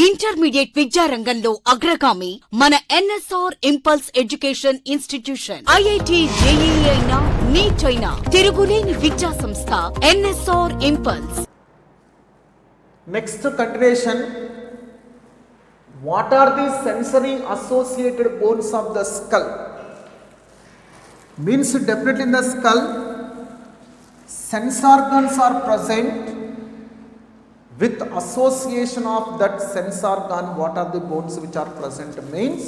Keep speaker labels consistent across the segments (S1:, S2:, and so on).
S1: Intermediate విద్యారంగంలో అగ్రగామి మన NSR impulse education institution. IIT, JEE అయినా, నీట్ అయినా తిరుగులేని విద్యా సంస్థ NSR impulse.
S2: Next continuation. What are the sensory associated bones of the skull? Means definitely in the skull, sense organs are present. With association of that sense organ, what are the bones which are present? Means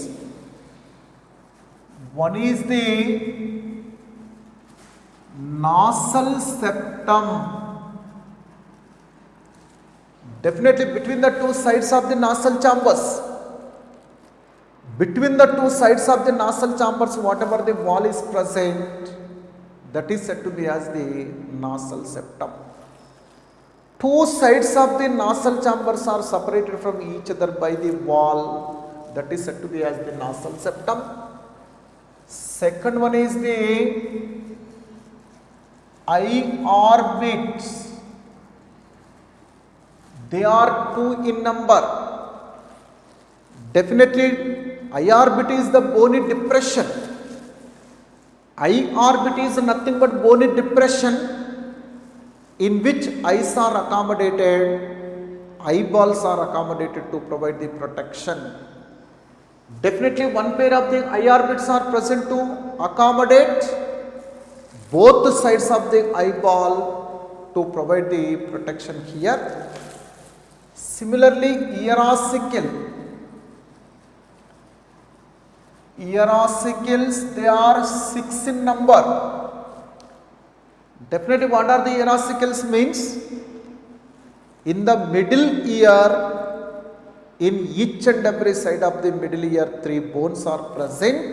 S2: one is the nasal septum. Definitely between the two sides of the nasal chambers. Between the two sides of the nasal chambers, whatever the wall is present, that is said to be as the nasal septum. Two sides of the nasal chambers are separated from each other by the wall, that is said to be as the nasal septum. Second one is the eye orbits. They are two in number. Definitely eye orbit is the bony depression. Eye orbit is nothing but bony depression in which eyes are accommodated, eyeballs are accommodated to provide the protection. Definitely one pair of the eye orbits are present to accommodate both sides of the eyeball to provide the protection here. Similarly, ear ossicles, they are 6 in number. Definitely what are the ear ossicles means? In the middle ear, in each and every side of the middle ear, 3 bones are present.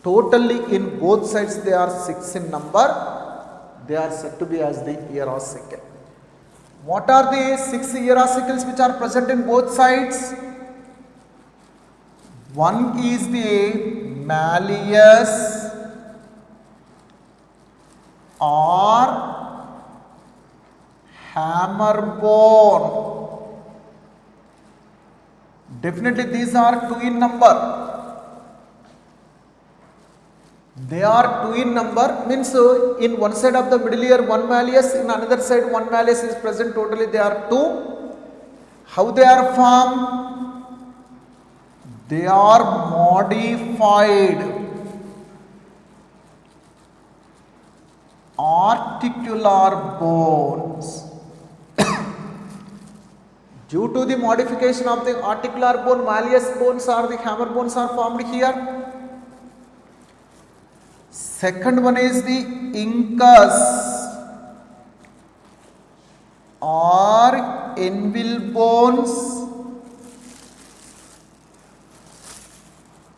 S2: Totally in both sides they are 6 in number. They are said to be as the ear ossicle. What are the 6 ear ossicles which are present in both sides? One is the malleus or hammer bone. Definitely these are 2 in number. They are 2 in number, means in one side of the middle ear one malleus, in another side one malleus is present. Totally they are 2. How they are formed? They are modified articular bones. Due to the modification of the articular bone, malleus bones or the hammer bones are formed here. Second one is the incus or anvil bones.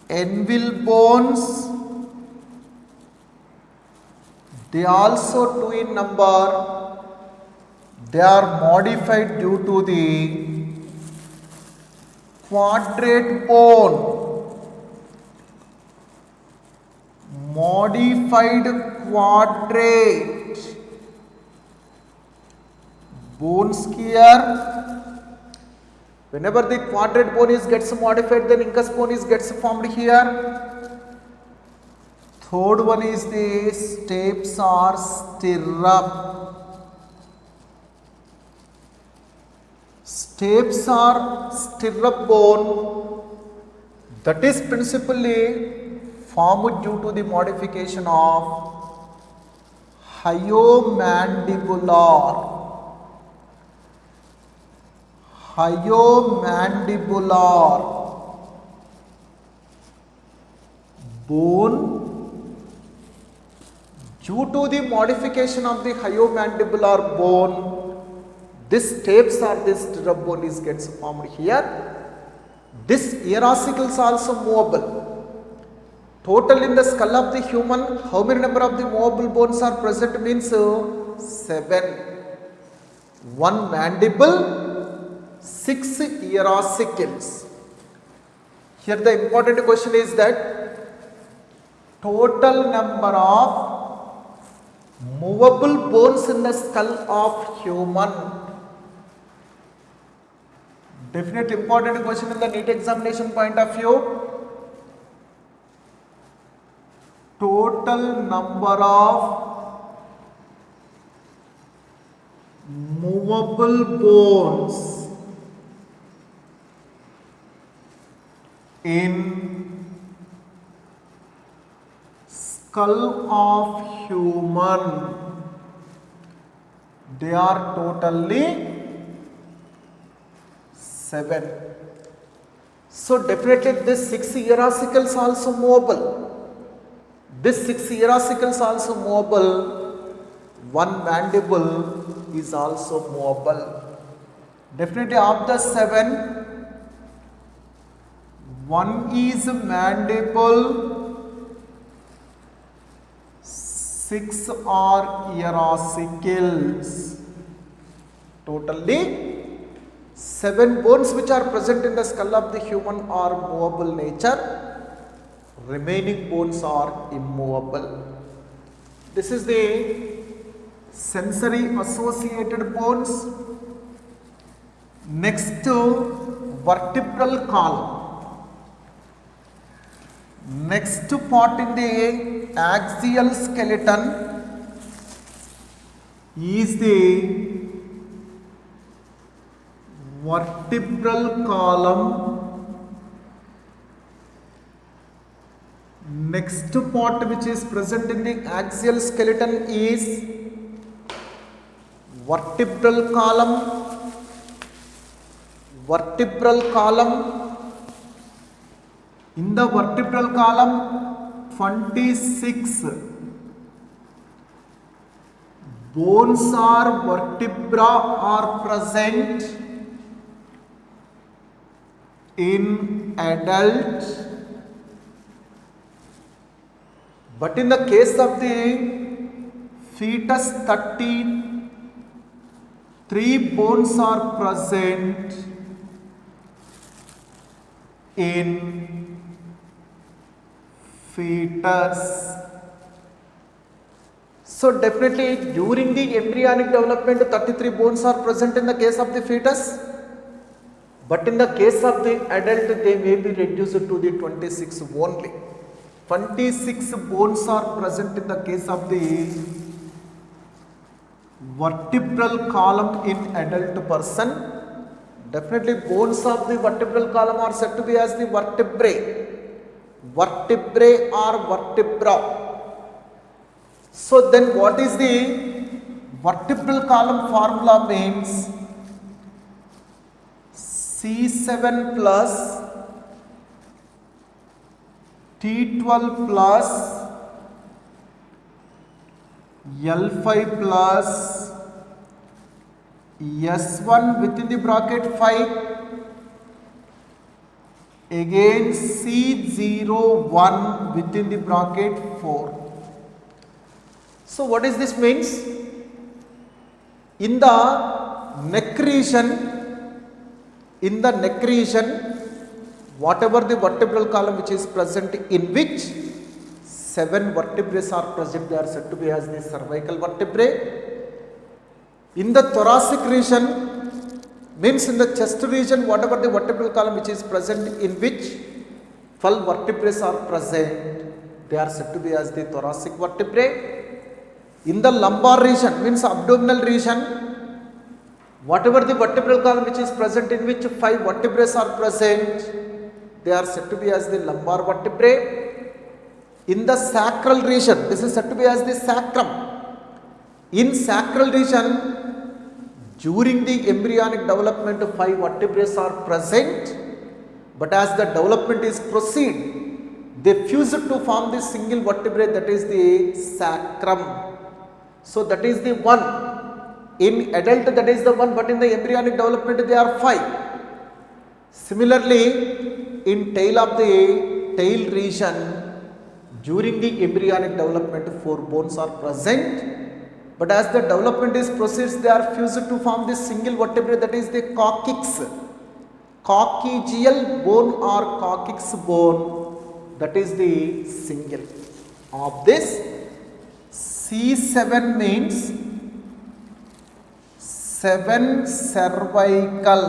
S2: Anvil bones, they also 2 in number. They are modified due to the quadrate bone. Modified quadrate bones here. Whenever the quadrate bone gets modified, then incus bone gets formed here. Third one is the stapes or stirrup. Stapes or stirrup bone, that is principally formed due to the modification of hyomandibular bone. Due to the modification of the hyomandibular bone, this stapes or this stirrup bone gets formed here. This ear ossicle is also movable. Total in the skull of the human, how many number of the movable bones are present? Means 7. 1 mandible, 6 ear ossicles. Here the important question is that total number of movable bones in the skull of human. Definitely important question in the NEET examination point of view. Total number of movable bones in skull of human, they are totally 7. So definitely this 6 ear-ossicles also movable. This 6 ear-ossicles also movable. One mandible is also movable. Definitely of the 7, one is mandible, 6 are ear-ossicles. Totally 7 bones which are present in the skull of the human are movable nature. Remaining bones are immovable. This is the sensory associated bones. Next to vertebral column. Next part in the axial skeleton is the vertebral column. Next part which is present in the axial skeleton is vertebral column. Vertebral column. In the vertebral column, 26 bones or vertebra are present in adult, but in the case of the fetus, 33 bones are present in fetus. So definitely during the embryonic development 33 bones are present in the case of the fetus, but in the case of the adult they may be reduced to the 26 only. 26 bones are present in the case of the vertebral column in adult person. Definitely bones of the vertebral column are said to be as the vertebrae. Vertebrae or vertebra. So then what is the vertebral column formula means? C7 plus T12 plus L5 plus S1 within the bracket 5 again C01 within the bracket 4. So what is this means? In the neck region, whatever the vertebral column which is present in which 7 vertebrae are present, they are said to be as the cervical vertebrae. In the thoracic region, means in the chest region, whatever the vertebral column which is present in which 12 vertebrae are present, they are said to be as the thoracic vertebrae. In the lumbar region, means abdominal region, whatever the vertebral column which is present in which 5 vertebrae are present, they are said to be as the lumbar vertebrae. In the sacral region, this is said to be as the sacrum. In sacral region, during the embryonic development 5 vertebrae are present, but as the development is proceed, they fuse to form the single vertebrae, that is the sacrum. So that is the one. In adult that is the one, but in the embryonic development they are 5. Similarly, in tail of the tail region, during the embryonic development 4 bones are present, but as the development is proceeds, they are fused to form this single vertebrae, that is the coccyx. Coccygeal bone or coccyx bone, that is the single. Of this, C7 means 7 cervical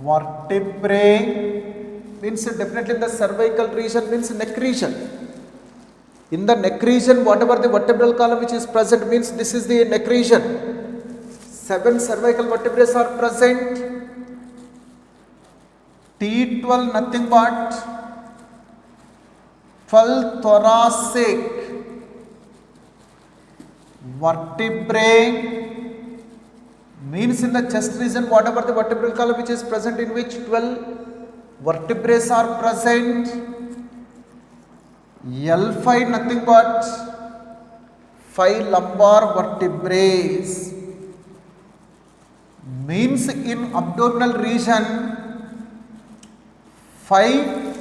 S2: vertebrae means definitely in the cervical region means neck region. In the neck region, whatever the vertebral column which is present means this is the neck region. 7 cervical vertebrae are present. T12 nothing but 12 thoracic vertebrae means in the chest region whatever the vertebral column which is present in which 12 vertebrae are present. L5 nothing but 5 lumbar vertebrae means in abdominal region 5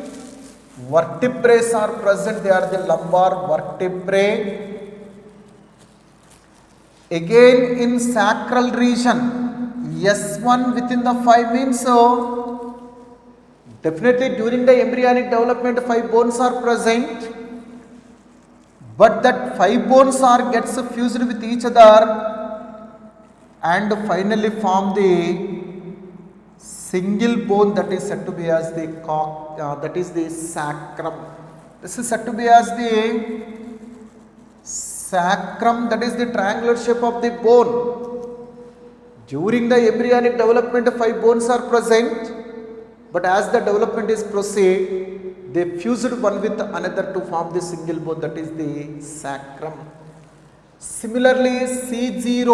S2: vertebrae are present, they are the lumbar vertebrae. Again in sacral region, S1 within the 5 means definitely during the embryonic development 5 bones are present, but that 5 bones are gets fused with each other and finally form the single bone that is said to be as the that is the sacrum. This is said to be as the sacrum, that is the triangular shape of the bone. During the embryonic development 5 bones are present, but as the development is proceed, they fused one with another to form the single bone, that is the sacrum. Similarly, C0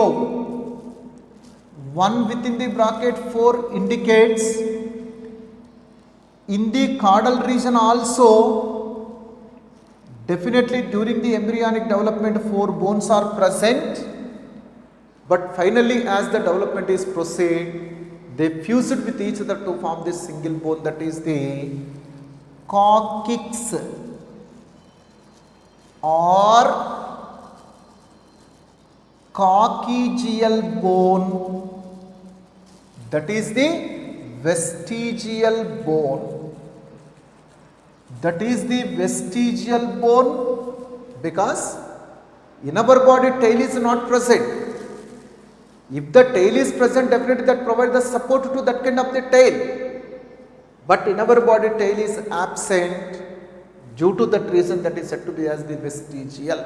S2: 1 within the bracket 4 indicates in the caudal region also definitely during the embryonic development 4 bones are present, but finally as the development is proceed, they fused with each other to form this single bone, that is the coccyx or coccygeal bone, that is the vestigial bone. That is the vestigial bone because in our body tail is not present. If the tail is present, definitely that provides the support to that kind of the tail, but in our body tail is absent. Due to that reason, that is said to be as the vestigial.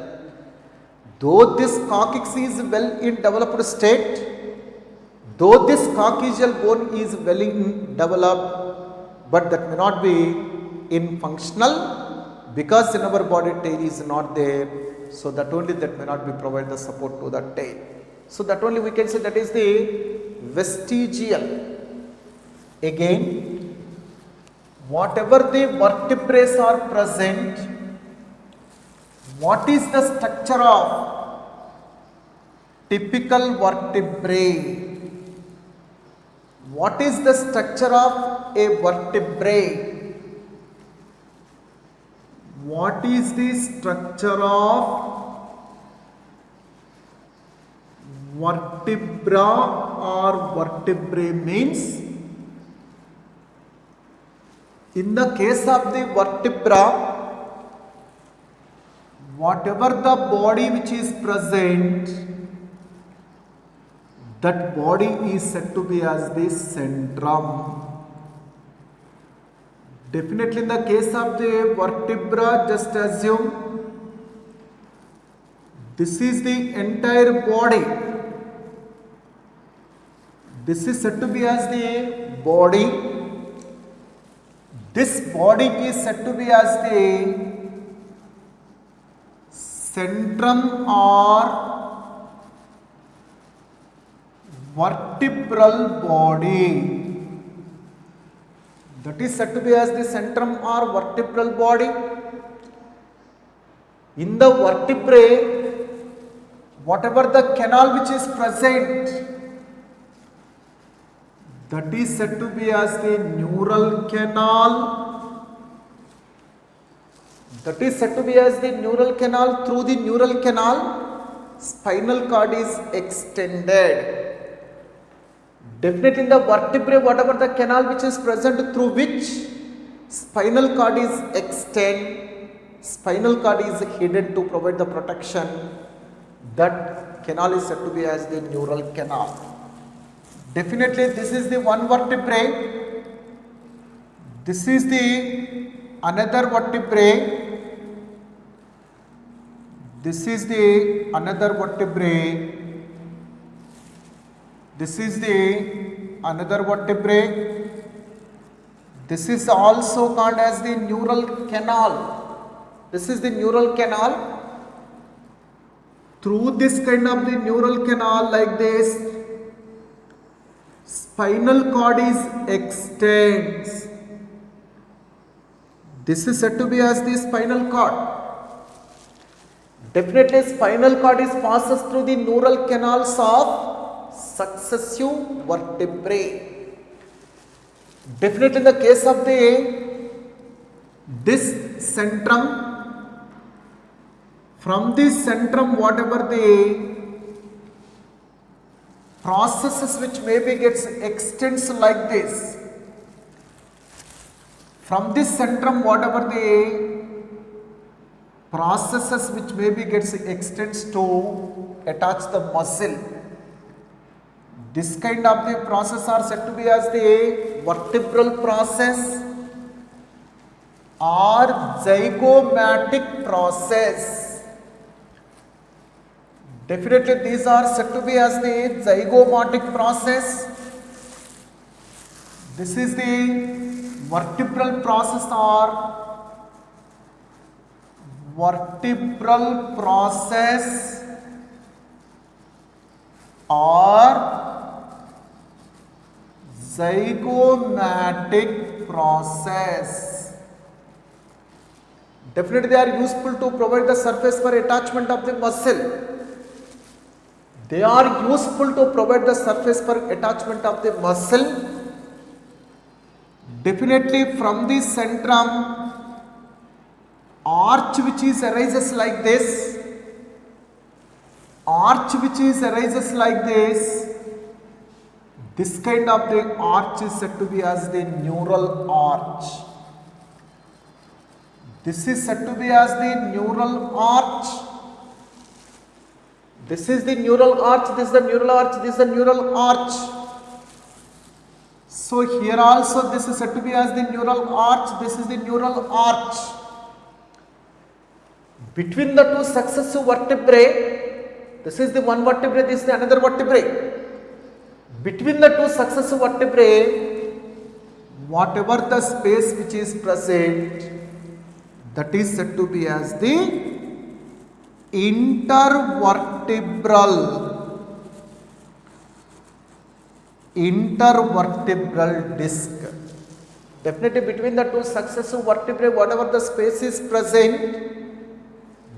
S2: Though this coccyx is well in developed state, though this coccygeal bone is well in developed, but that may not be in functional because in our body tail is not there, so that only that may not be provide the support to the tail. So that only we can say that is the vestigial. Again, whatever the vertebrae are present, what is the structure of typical vertebrae? What is the structure of a vertebrae? What is the structure of vertebra or vertebrae means in the case of the vertebra, whatever the body which is present, that body is said to be as the centrum. Definitely in the case of the vertebra, just assume this is the entire body. This is said to be as the body. This body is said to be as the centrum or vertebral body. That is said to be as the centrum or vertebral body. In the vertebrae, whatever the canal which is present, that is said to be as the neural canal. That is said to be as the neural canal. Through the neural canal, spinal cord is extended. Definitely in the vertebrae, whatever the canal which is present through which spinal cord is extended, spinal cord is hidden to provide the protection. That canal is said to be as the neural canal. Definitely this is the one vertebrae. This is the another vertebrae. This is the another vertebrae. This is the another vertebrae. This is also called as the neural canal. This is the neural canal. Through this kind of the neural canal like this, spinal cord is extends. This is said to be as the spinal cord. Definitely spinal cord is passes through the neural canals of successive vertebrae. Definitely in the case of this centrum, from this centrum whatever the processes which maybe gets extends like this. From this centrum whatever the processes which maybe gets extends to attach the muscle. This kind of the process are said to be as the vertebral process or zygomatic process. Definitely these are said to be as the zygomatic process. This is the vertebral process or vertebral process or zygomatic process. Definitely they are useful to provide the surface for attachment of the muscle. They are useful to provide the surface for attachment of the muscle. Definitely from the centrum, arch which is arises like this, arch which is arises like this kind of the arch is said to be as the neural arch. This is said to be as the neural arch. This is the neural arch, this is the neural arch, this is the neural arch. So here also this is said to be as the neural arch, this is the neural arch. Between the two successive vertebrae, this is the one vertebrae, this is the another vertebrae. Between the two successive vertebrae, whatever the space which is present, that is said to be as the intervertebral disc. Definitely between the two successive vertebrae, whatever the space is present,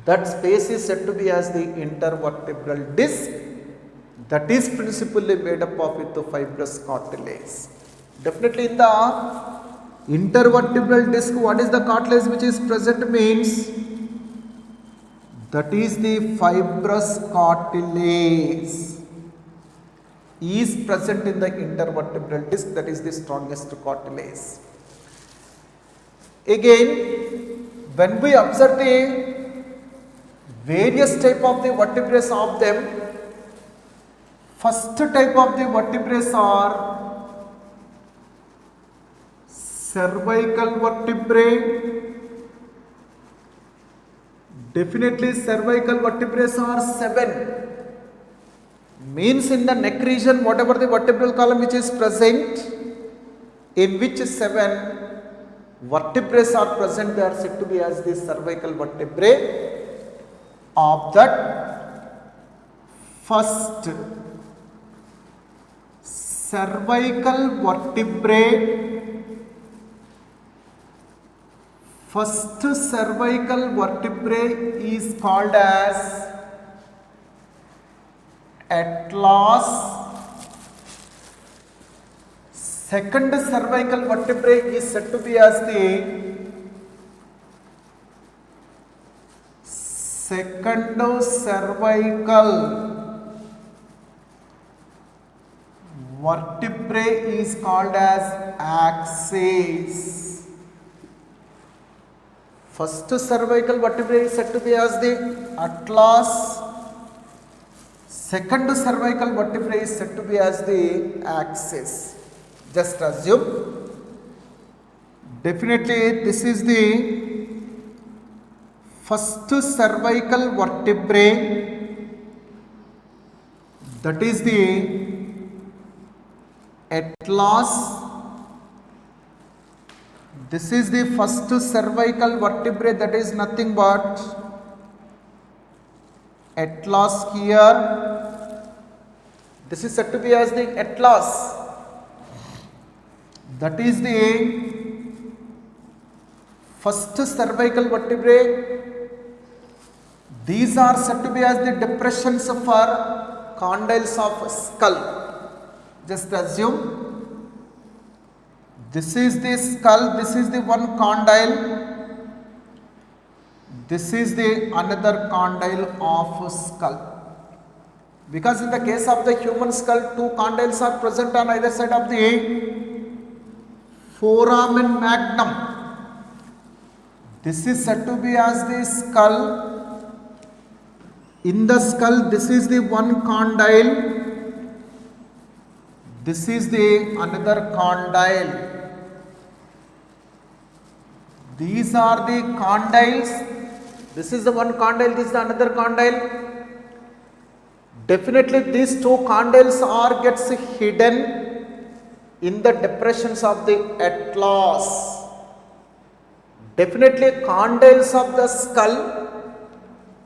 S2: that space is said to be as the intervertebral disc. That is principally made up of with the fibrous cartilage. Definitely in the intervertebral disc, what is the cartilage which is present means? That is the fibrous cartilage is present in the intervertebral disc, that is the strongest cartilage. Again, when we observe the various type of the vertebrae of them, first type of the vertebrae are cervical vertebrae. Definitely cervical vertebrae are 7. Means in the neck region whatever the vertebral column which is present, in which 7 vertebrae are present, they are said to be as the cervical vertebrae of that first cervical vertebrae. First cervical vertebrae is called as atlas. Second cervical vertebrae is said to be as the second cervical vertebrae is called as axis. First cervical vertebrae is said to be as the atlas. second cervical vertebrae is said to be as the axis. Just assume, definitely this is the first cervical vertebrae, that is the atlas. This is the first cervical vertebrae, that is nothing but atlas here. This is said to be as the atlas, that is the first cervical vertebrae. These are said to be as the depressions for condyles of skull. Just assume, this is the skull, this is the one condyle, this is the another condyle of skull. Because in the case of the human skull, two condyles are present on either side of the foramen magnum. This is said to be as the skull. In the skull, this is the one condyle, this is the another condyle. These are the condyles. This is the one condyle, this is the another condyle. Definitely these two condyles are gets hidden in the depressions of the atlas. Definitely condyles of the skull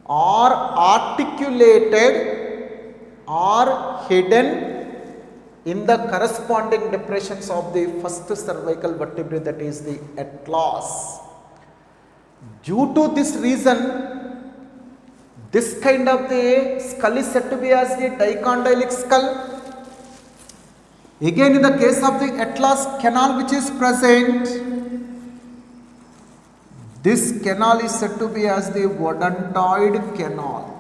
S2: are articulated or hidden in the corresponding depressions of the first cervical vertebrae, that is the atlas. Due to this reason, this kind of the skull is said to be as the dicondylic skull. Again, in the case of the atlas canal which is present, this canal is said to be as the odontoid canal.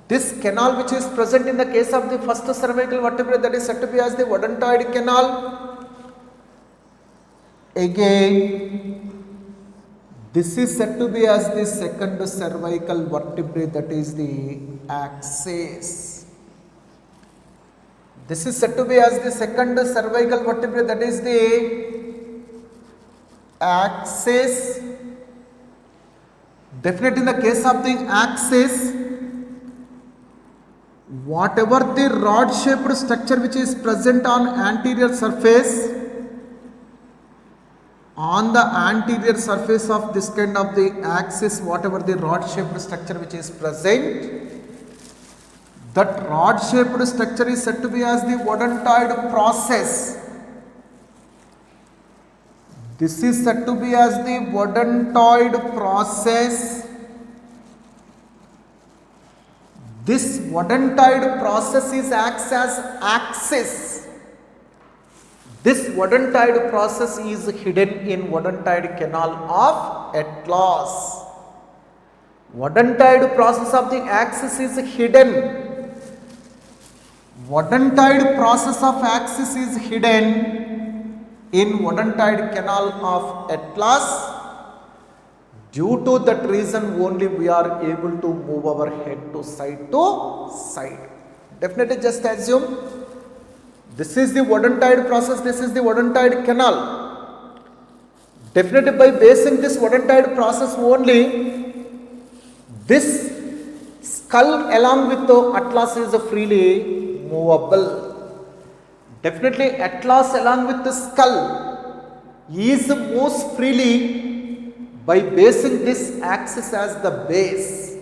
S2: This canal which is present in the case of the first cervical vertebrae, that is said to be as the odontoid canal. Again, this is said to be as the second cervical vertebrae, that is the axis. This is said to be as the second cervical vertebrae, that is the axis. Definitely in the case of the axis, whatever the rod shaped structure which is present on anterior surface, on the anterior surface of this kind of the axis, whatever the rod shaped structure which is present, that rod shaped structure is said to be as the odontoid process. This is said to be as the odontoid process. This odontoid process is acts as axis. This odontoid process is hidden in odontoid canal of atlas. Odontoid process of the axis is hidden. Odontoid process of axis is hidden in odontoid canal of atlas. Due to that reason only we are able to move our head to side. Definitely just assume, this is the odontoid process, this is the odontoid canal. Definitely by basing this odontoid process only, this skull along with the atlas is freely movable. Definitely atlas along with the skull is moves freely by basing this axis as the base.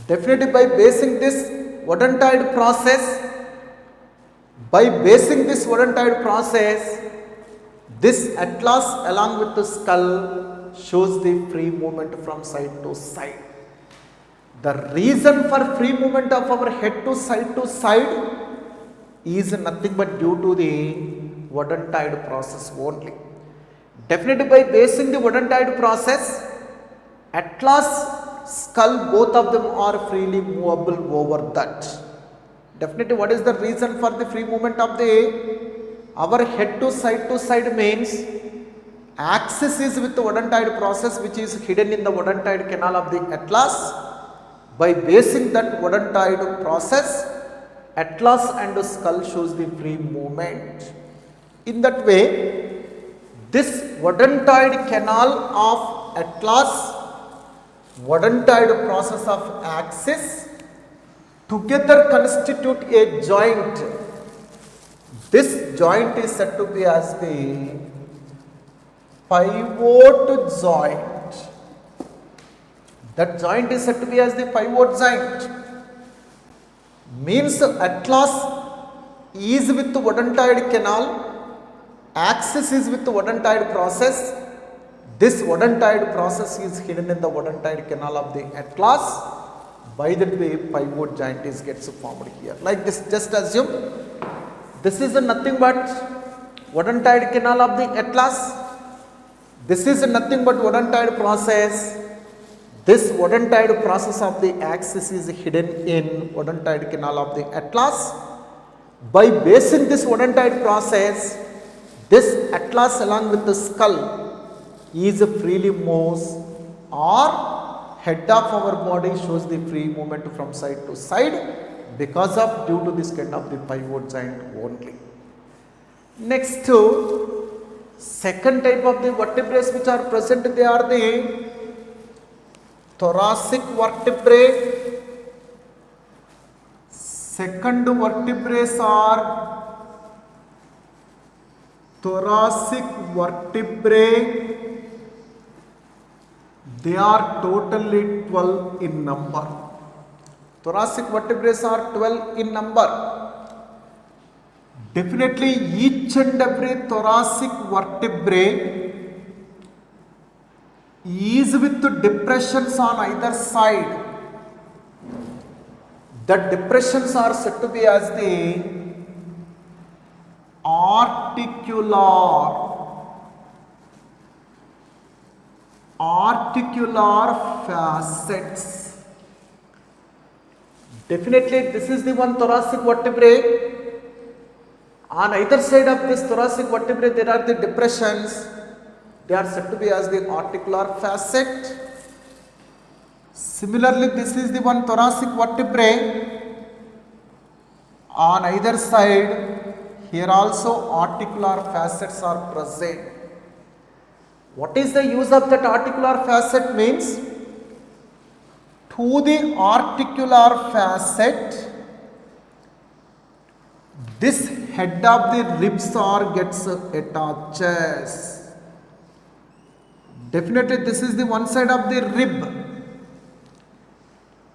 S2: Definitely by basing this odontoid process, this atlas along with the skull shows the free movement from side to side. The reason for free movement of our head to side is nothing but due to the odontoid process only. Definitely by basing the odontoid process, atlas, skull, both of them are freely movable over that. Definitely what is the reason for the free movement of our head to side means axis is with the odontoid process which is hidden in the odontoid canal of the atlas. By basing that odontoid process, atlas and skull shows the free movement. In that way, this odontoid canal of atlas, odontoid process of axis together constitute a joint. This joint is said to be as the pivot joint. That joint is said to be as the pivot joint. Means atlas is with odontoid canal, axis is with odontoid process. This odontoid process is hidden in the odontoid canal of the atlas. By that way, pivot joint gets formed here. Like this, just assume this is nothing but odontoid canal of the atlas. This is nothing but odontoid process. This odontoid process of the axis is hidden in odontoid canal of the atlas. By basing this odontoid process, this atlas along with the skull is freely moves, or head of our body shows the free movement from side to side because of due to this kind of the pivot joint only. Next to second type of the vertebrae which are present, they are the thoracic vertebrae. Second vertebrae are thoracic vertebrae. They are totally 12 in number. Thoracic vertebrae are 12 in number. Definitely each and every thoracic vertebrae is with depressions on either side. The depressions are said to be as the articular facets. Definitely this is the one thoracic vertebrae. On either side of this thoracic vertebrae there are the depressions. They are said to be as the articular facet. Similarly, this is the one thoracic vertebrae. On either side, here also articular facets are present. What is the use of that articular facet means? To the articular facet, this head of the ribs gets attaches. Definitely this is the one side of the rib.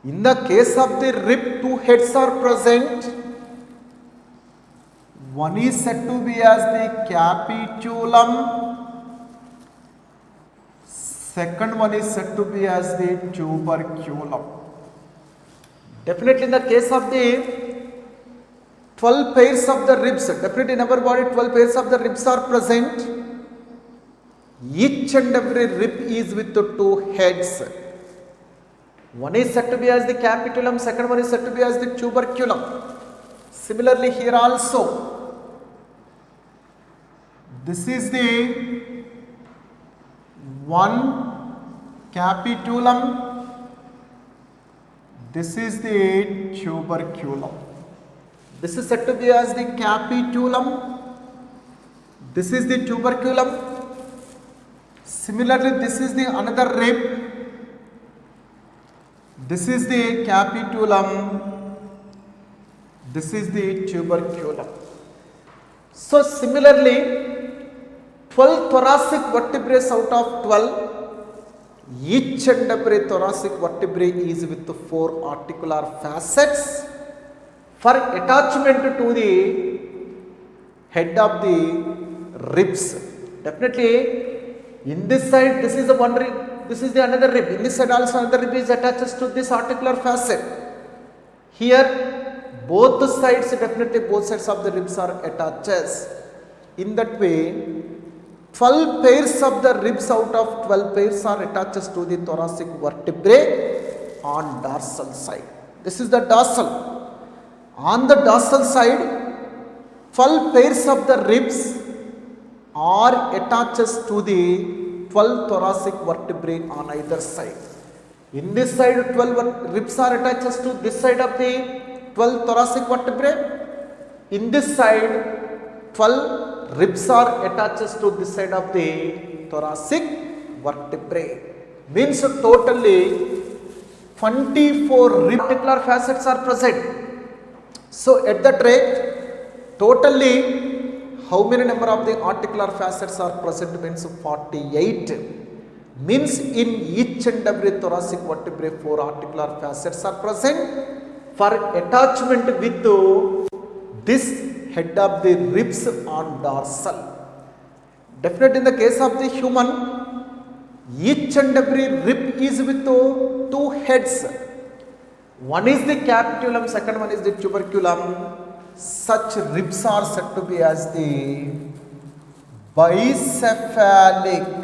S2: In the case of the rib, two heads are present. One is said to be as the capitulum. Second one is said to be as the tuberculum. Definitely in the case of the 12 pairs of the ribs, definitely in our body 12 pairs of the ribs are present. Each and every rib is with the two heads. One is said to be as the capitulum, second one is said to be as the tuberculum. Similarly here also, this is the one capitulum, this is the tuberculum. This is said to be as the capitulum, this is the tuberculum. Similarly, this is the another rib. This is the capitulum. This is the tuberculum. So similarly, 12 thoracic vertebrae out of 12, each and every thoracic vertebrae is with 4 articular facets for attachment to the head of the ribs. Definitely, in this side, this is the one rib, this is the another rib. In this side also another rib is attached to this articular facet. Here, both sides, definitely both sides of the ribs are attached. In that way, 12 pairs of the ribs out of 12 pairs are attached to the thoracic vertebrae on dorsal side. This is the dorsal. On the dorsal side, 12 pairs of the ribs are attached to the 12 thoracic vertebrae on either side. In this side 12 ribs are attached to this side of the 12 thoracic vertebrae. In this side 12 ribs are attached to this side of the thoracic vertebrae. Means totally 24 rib articular facets are present. So at that rate, totally how many number of the articular facets are present? Means 48. Means in each and every thoracic vertebrae 4 articular facets are present for attachment with this head of the ribs on dorsal. Definitely in the case of the human, each and every rib is with 2 heads. One is the capitulum, second one is the tuberculum. Such ribs are said to be as the bicephalic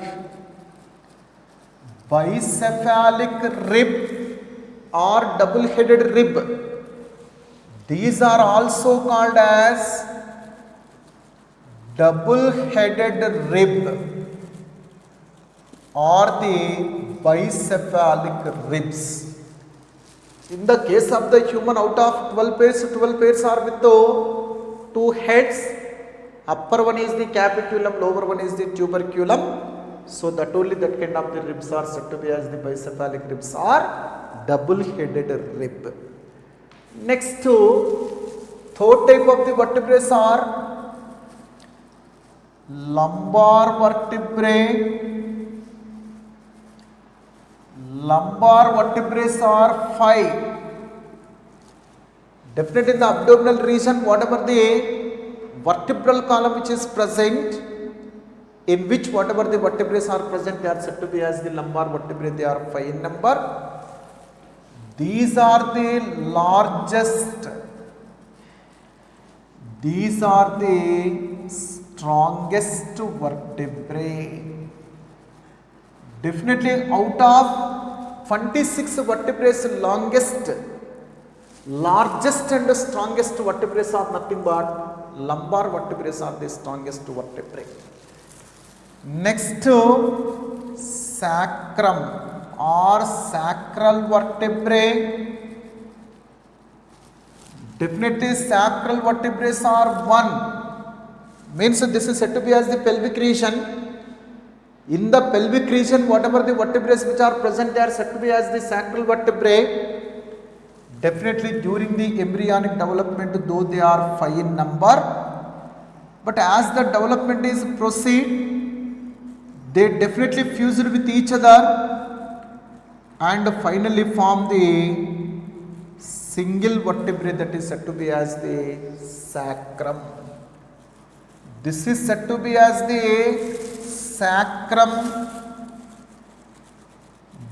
S2: rib or double-headed rib. These are also called as double-headed rib or the bicephalic ribs. In the case of the human, out of 12 pairs are with 2 heads. Upper one is the capitulum, lower one is the tuberculum. So that only that kind of the ribs are said to be as the bicephalic ribs or double-headed rib. Next, third type of the vertebrae are lumbar vertebrae. Lumbar vertebrae are 5. Definitely in the abdominal region, whatever the vertebral column which is present, in which whatever the vertebrae are present, they are said to be as the lumbar vertebrae. They are 5 in number. These are the largest. These are the strongest vertebrae. Definitely out of 26 vertebrae, largest and strongest vertebrae are nothing but lumbar vertebrae are the strongest vertebrae. Next, sacrum or sacral vertebrae. Definitely sacral vertebrae are 1. Means this is said to be as the pelvic region. In the pelvic region, whatever the vertebrae which are present, they are said to be as the sacral vertebrae. Definitely during the embryonic development, though they are 5 in number, but as the development is proceed, they definitely fused with each other and finally form the single vertebrae that is said to be as the sacrum. This is said to be as the sacrum.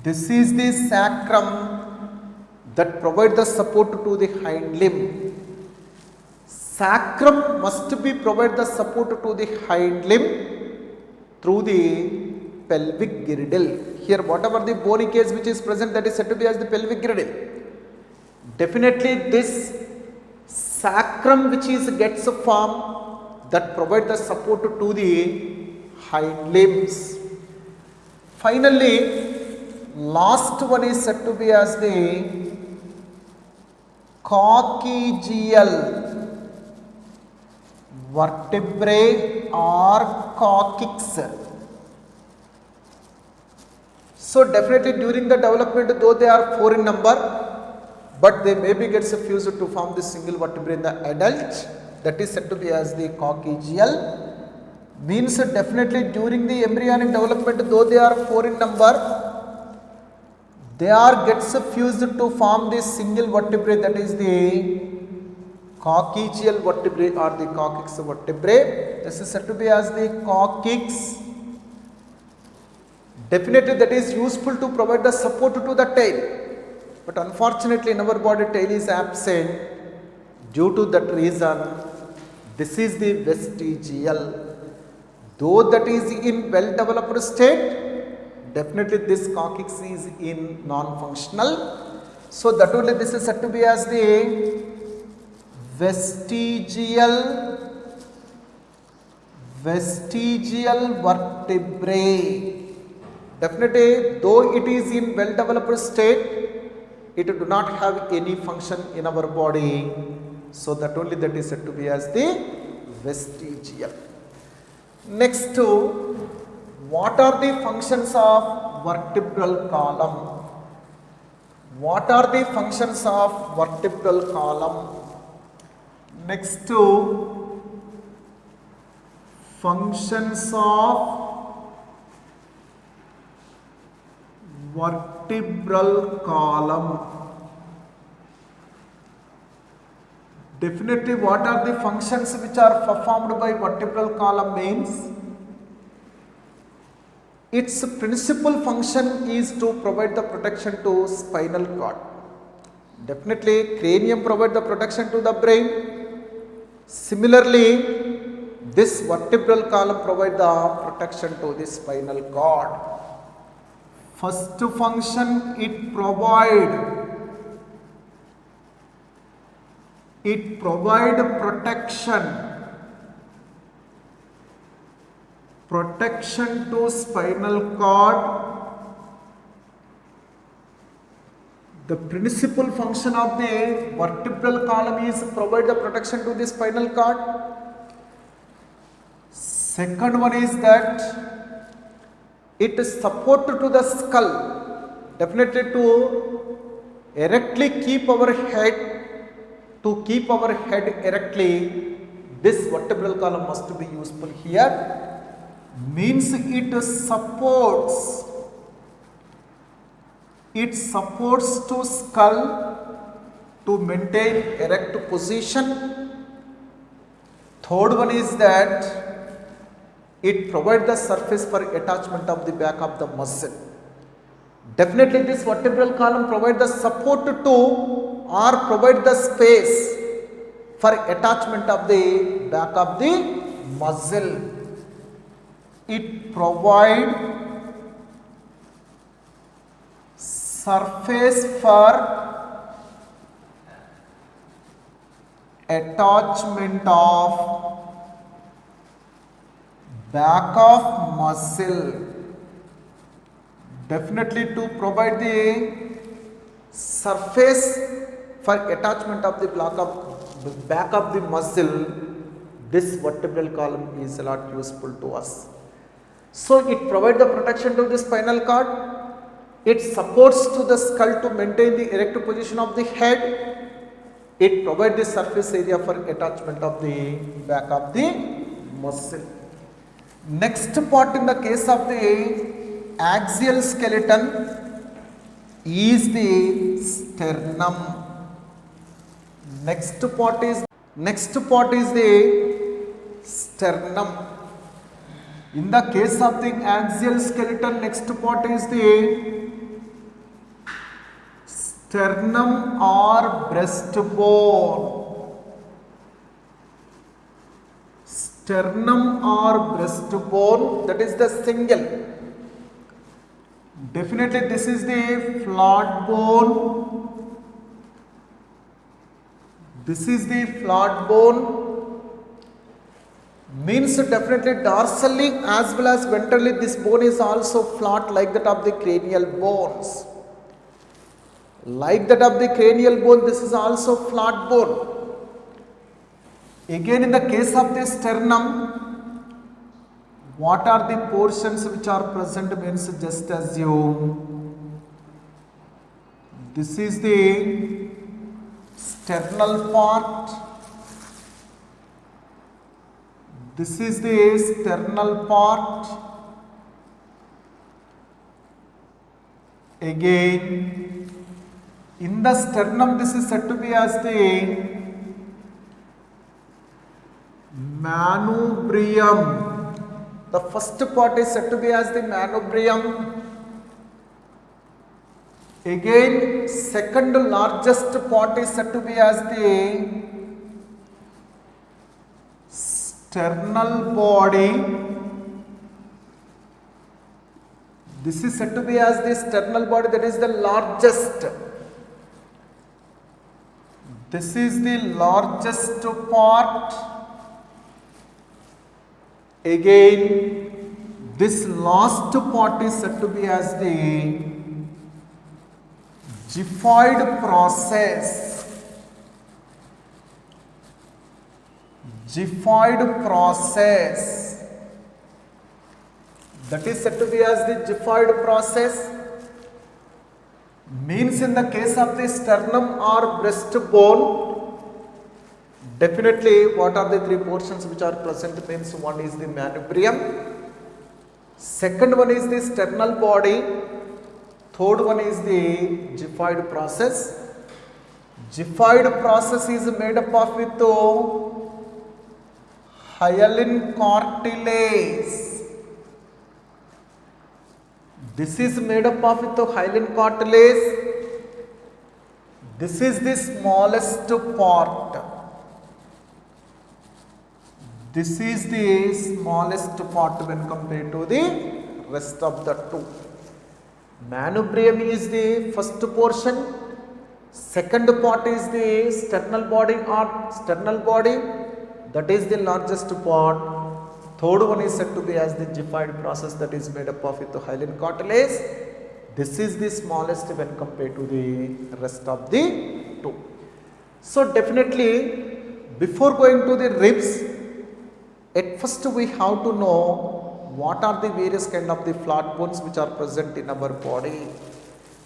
S2: This is the sacrum that provide the support to the hind limb. Sacrum must be provide the support to the hind limb through the pelvic girdle. Here whatever the bony case which is present, that is said to be as the pelvic girdle. Definitely this sacrum which is gets formed that provide the support to the hind limbs. Finally, last one is said to be as the coccygeal vertebrae or coccyx. So definitely during the development, though they are 4 in number, but they may be gets fused to form the single vertebrae in the adult, that is said to be as the coccygeal. Means definitely during the embryonic development, though they are 4 in number, they are gets fused to form the single vertebrae, that is the coccygeal vertebrae or the coccyx vertebrae. This is said to be as the coccyx. Definitely that is useful to provide the support to the tail, but unfortunately in our body tail is absent. Due to that reason, this is the vestigial. Though that is in well developed state, definitely this coccyx is in non-functional. So that only this is said to be as the vestigial vertebrae. Definitely, though it is in well developed state, it do not have any function in our body. So that only that is said to be as the vestigial. Next to, what are the functions of vertebral column? What are the functions of vertebral column? Next to, functions of vertebral column. Definitely, what are the functions which are performed by vertebral column means? Its principal function is to provide the protection to spinal cord. Definitely, cranium provide the protection to the brain. Similarly, this vertebral column provide the protection to the spinal cord. First function, it provide protection to spinal cord. The principal function of the vertebral column is provide the protection to the spinal cord. Second one is that it is support to the skull, definitely to erectly keep our head, erectly. This vertebral column must be useful here. Means it supports to skull to maintain erect position. Third one is that it provides the surface for attachment of the back of the muscle. Definitely, this vertebral column provides the support to or provide the space for attachment of the back of the muscle. It provides surface for attachment of back of muscle. Definitely, to provide the surface for attachment of the back of the muscle, this vertebral column is a lot useful to us. So it provides the protection to the spinal cord. It supports to the skull to maintain the erect position of the head. It provides the surface area for attachment of the back of the muscle. Next part in the case of the axial skeleton is the sternum. Next part is the sternum. In the case of the axial skeleton, next part is the sternum or breastbone. Sternum or breastbone, that is the single. Definitely, this is the flat bone. This is the flat bone. Means definitely dorsally as well as ventrally this bone is also flat like that of the cranial bones. Like that of the cranial bone, this is also flat bone. Again, in the case of the sternum, what are the portions which are present means just assume. This is the sternal part. This is the sternal part. Again, in the sternum, this is said to be as the manubrium. The first part is said to be as the manubrium. Again, second largest part is said to be as the sternal body. This is said to be as the sternal body, that is the largest. This is the largest part. Again, This last part is said to be as the Gifford process. Gifford process. That is said to be as the Gifford process. Means in the case of the sternum or breastbone, definitely what are the three portions which are present? Means one is the manubrium, second one is the sternal body, third one is the Gifford process. Gifford process is made up of with hyaline cartilage. This is made up of with hyaline cartilage. This is the smallest part. This is the smallest part when compared to the rest of the two. Manubrium is the first portion. Second part is the sternal body or sternal body. That is the largest part. Third one is said to be as the Gifford process, that is made up of with hyaline cartilage. This is the smallest when compared to the rest of the two. So definitely before going to the ribs, at first we have to know what are the various kind of the flat bones which are present in our body.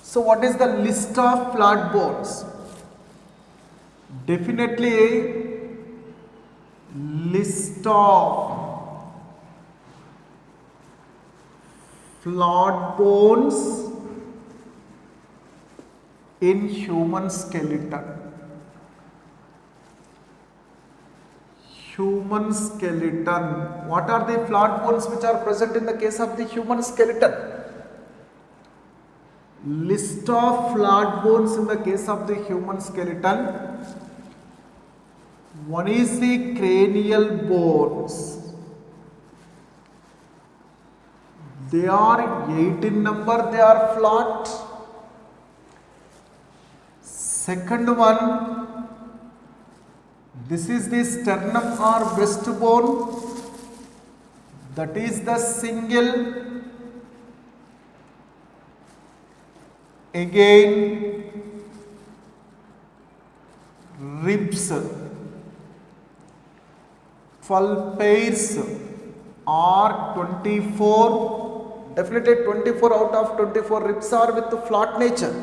S2: So what is the list of flat bones? Definitely list of flat bones in human skeleton. Human skeleton. What are the flat bones which are present in the case of the human skeleton? List of flat bones in the case of the human skeleton. One is the cranial bones. They are 8 in number, they are flat. Second one, this is the sternum or breastbone. That is the single. Again, ribs, 12 pairs or 24. Definitely 24 out of 24 ribs are with the flat nature.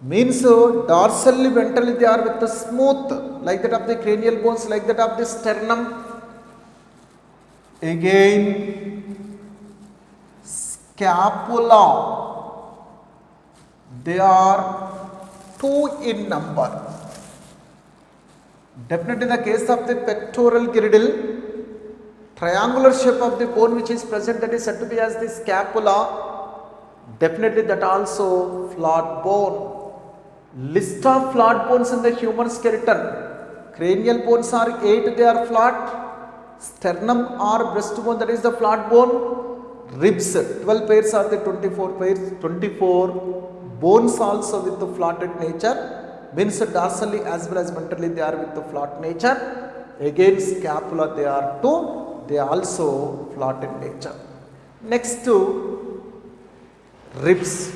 S2: Means dorsally, ventrally they are with the smooth, like that of the cranial bones, like that of the sternum. Again, scapula, they are 2 in number. Definitely in the case of the pectoral girdle, triangular shape of the bone which is present, that is said to be as the scapula. Definitely that also flat bone. List of flat bones in the human skeleton. Cranial bones are 8, they are flat. Sternum or breastbone, that is the flat bone. Ribs, 12 pairs are the 24 pairs. 24 bones also with the flatted nature. Means dorsally as well as ventrally they are with the flat nature. Again scapula, they are 2. They are also flat in nature. Next to ribs.